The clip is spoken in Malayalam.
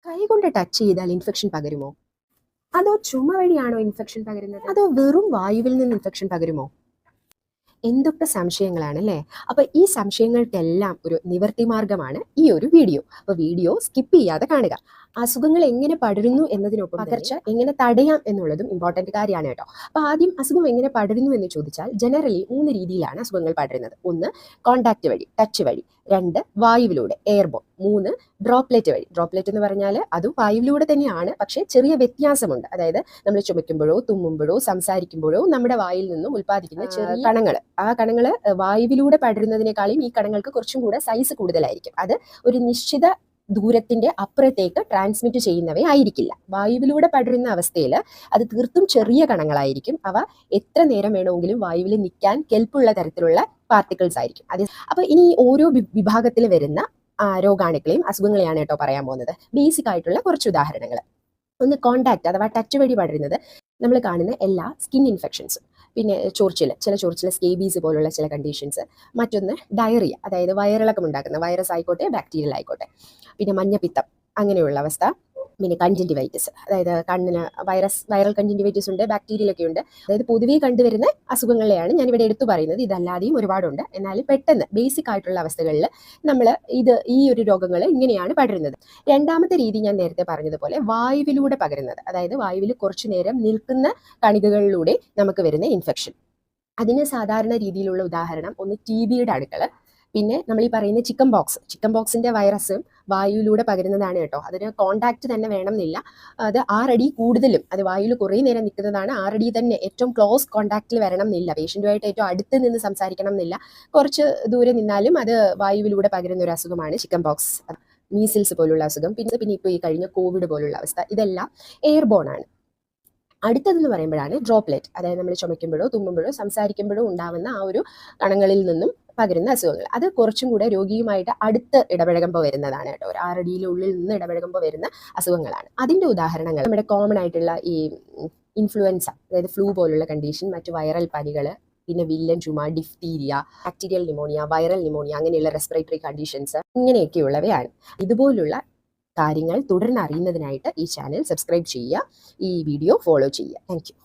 കൈകൊണ്ട് ടച്ച് ചെയ്താൽ ഇൻഫെക്ഷൻ പകരുമോ? അതോ ചുമ വഴിയാണോ ഇൻഫെക്ഷൻ പകരുന്നത്? അതോ വെറും വായുവിൽ നിന്ന് ഇൻഫെക്ഷൻ പകരുമോ? എന്തൊക്കെ സംശയങ്ങളാണ് അല്ലേ? അപ്പൊ ഈ സംശയങ്ങൾക്കെല്ലാം ഒരു നിവർത്തി മാർഗമാണ് ഈ ഒരു വീഡിയോ. അപ്പൊ വീഡിയോ സ്കിപ്പ് ചെയ്യാതെ കാണുക. അസുഖങ്ങൾ എങ്ങനെ പടരുന്നു എന്നതിനൊപ്പം പകർച്ച എങ്ങനെ തടയാം എന്നുള്ളതും ഇമ്പോർട്ടന്റ് കാര്യമാണ് കേട്ടോ. അപ്പൊ ആദ്യം അസുഖം എങ്ങനെ പടരുന്നു എന്ന് ചോദിച്ചാൽ ജനറലി 3 രീതിയിലാണ് അസുഖങ്ങൾ പടരുന്നത്. 1 കോണ്ടാക്ട് വഴി, ടച്ച് വഴി. 2 വായുവിലൂടെ, എയർബോൺ. 3 ഡ്രോപ്ലെറ്റ് വഴി. ഡ്രോപ്ലെറ്റ് എന്ന് പറഞ്ഞാൽ അതും വായുവിലൂടെ തന്നെയാണ്, പക്ഷേ ചെറിയ വ്യത്യാസമുണ്ട്. അതായത് നമ്മൾ ചുമയ്ക്കുമ്പോഴോ തുമ്മുമ്പോഴോ സംസാരിക്കുമ്പോഴോ നമ്മുടെ വായിൽ നിന്നും ഉൽപ്പാദിക്കുന്ന ചെറിയ കണങ്ങൾ, ആ കണങ്ങൾ വായുവിലൂടെ പടരുന്നതിനേക്കാളും ഈ കണങ്ങൾക്ക് കുറച്ചും കൂടെ സൈസ് കൂടുതലായിരിക്കും. അത് ഒരു നിശ്ചിത ദൂരത്തിന്റെ അപ്പുറത്തേക്ക് ട്രാൻസ്മിറ്റ് ചെയ്യുന്നവേ ആയിരിക്കില്ല. വായുവിലൂടെ പടരുന്ന അവസ്ഥയിൽ അത് തീർത്തും ചെറിയ കണങ്ങളായിരിക്കും. അവ എത്ര നേരം വേണമെങ്കിലും വായുവിൽ നിൽക്കാൻ കെൽപ്പുള്ള തരത്തിലുള്ള പാർട്ടിക്കിൾസ് ആയിരിക്കും. അപ്പൊ ഇനി ഓരോ വിഭാഗത്തിൽ വരുന്ന രോഗാണുക്കളെയും അസുഖങ്ങളെയാണ് കേട്ടോ പറയാൻ പോകുന്നത്. ബേസിക് ആയിട്ടുള്ള കുറച്ച് ഉദാഹരണങ്ങൾ. ഒന്ന് കോണ്ടാക്ട് അഥവാ ടച്ച് വഴി പടരുന്നത് നമ്മൾ കാണുന്ന എല്ലാ സ്കിൻ ഇൻഫെക്ഷൻസും, പിന്നെ ചൊറിച്ചിൽ, ചില ചൊറിച്ചിൽ സ്കേബീസ് പോലുള്ള ചില കണ്ടീഷൻസ്. മറ്റൊന്ന് ഡയറിയ, അതായത് വയറിളക്കം ഉണ്ടാക്കുന്ന വൈറസ് ആയിക്കോട്ടെ ബാക്ടീരിയൽ ആയിക്കോട്ടെ. പിന്നെ മഞ്ഞപ്പിത്തം, അങ്ങനെയുള്ള അവസ്ഥ. പിന്നെ കൺജന്റിവൈറ്റിസ്, അതായത് കണ്ണിന് വൈറൽ കൺജന്റിവൈറ്റിസ് ഉണ്ട്, ബാക്ടീരിയലൊക്കെ ഉണ്ട്. അതായത് പൊതുവേ കണ്ടുവരുന്ന അസുഖങ്ങളെയാണ് ഞാനിവിടെ എടുത്തു പറയുന്നത്. ഇതല്ലാതെയും ഒരുപാടുണ്ട്. എന്നാലും പെട്ടെന്ന് ബേസിക് ആയിട്ടുള്ള അവസ്ഥകളിൽ നമ്മൾ ഈ ഒരു രോഗങ്ങൾ ഇങ്ങനെയാണ് പടരുന്നത്. രണ്ടാമത്തെ രീതി ഞാൻ നേരത്തെ പറഞ്ഞതുപോലെ വായുവിലൂടെ പകരുന്നത്, അതായത് വായുവിൽ കുറച്ചു നേരം നിൽക്കുന്ന കണികകളിലൂടെ നമുക്ക് വരുന്ന ഇൻഫെക്ഷൻ. അതിന് സാധാരണ രീതിയിലുള്ള ഉദാഹരണം ഒന്ന് TBയുടെ അണുക്കൾ, പിന്നെ നമ്മൾ ഈ പറയുന്ന ചിക്കൻ ബോക്സിന്റെ വൈറസും വായുവിലൂടെ പകരുന്നതാണ് കേട്ടോ. അതിന് കോണ്ടാക്ട് തന്നെ വേണമെന്നില്ല. അത് 6 അടി കൂടുതലും, അത് വായുവിൽ കുറേ നേരം നിൽക്കുന്നതാണ്. 6 അടി തന്നെ ഏറ്റവും ക്ലോസ് കോണ്ടാക്റ്റിൽ വരണം എന്നില്ല. പേഷ്യൻറ്റുമായിട്ട് ഏറ്റവും അടുത്ത് നിന്ന് സംസാരിക്കണം എന്നില്ല. കുറച്ച് ദൂരെ നിന്നാലും അത് വായുവിലൂടെ പകരുന്ന ഒരു അസുഖമാണ് ചിക്കൻ ബോക്സ്, മീസിൽസ് പോലുള്ള അസുഖം. പിന്നെ ഇപ്പോൾ ഈ കഴിഞ്ഞ കോവിഡ് പോലുള്ള അവസ്ഥ, ഇതെല്ലാം എയർബോൺ ആണ്. അടുത്തതെന്ന് പറയുമ്പോഴാണ് ഡ്രോപ്ലെറ്റ്, അതായത് നമ്മൾ ചുമയ്ക്കുമ്പോഴോ തുമ്മുമ്പോഴോ സംസാരിക്കുമ്പോഴോ ഉണ്ടാവുന്ന ആ ഒരു കണങ്ങളിൽ നിന്നും പകരുന്ന അസുഖങ്ങൾ. അത് കുറച്ചും കൂടെ രോഗിയുമായിട്ട് അടുത്ത് ഇടപഴകുമ്പോൾ വരുന്നതാണ് കേട്ടോ. ഒരു 6 അടിയിലുള്ളിൽ നിന്ന് ഇടപഴകുമ്പോൾ വരുന്ന അസുഖങ്ങളാണ്. അതിൻ്റെ ഉദാഹരണങ്ങൾ നമ്മുടെ കോമൺ ആയിട്ടുള്ള ഈ ഇൻഫ്ലുവൻസ, അതായത് ഫ്ലൂ പോലുള്ള കണ്ടീഷൻ, മറ്റു വൈറൽ പനികൾ, പിന്നെ വില്ലൻ ചുമ, diphtheria, bacterial pneumonia, viral pneumonia, അങ്ങനെയുള്ള റെസ്പിറേറ്ററി കണ്ടീഷൻസ്, ഇങ്ങനെയൊക്കെയുള്ളവയാണ്. ഇതുപോലുള്ള കാര്യങ്ങൾ തുടർന്ന് അറിയുന്നതിനായിട്ട് ഈ ചാനൽ സബ്സ്ക്രൈബ് ചെയ്യുക, ഈ വീഡിയോ ഫോളോ ചെയ്യുക. Thank you.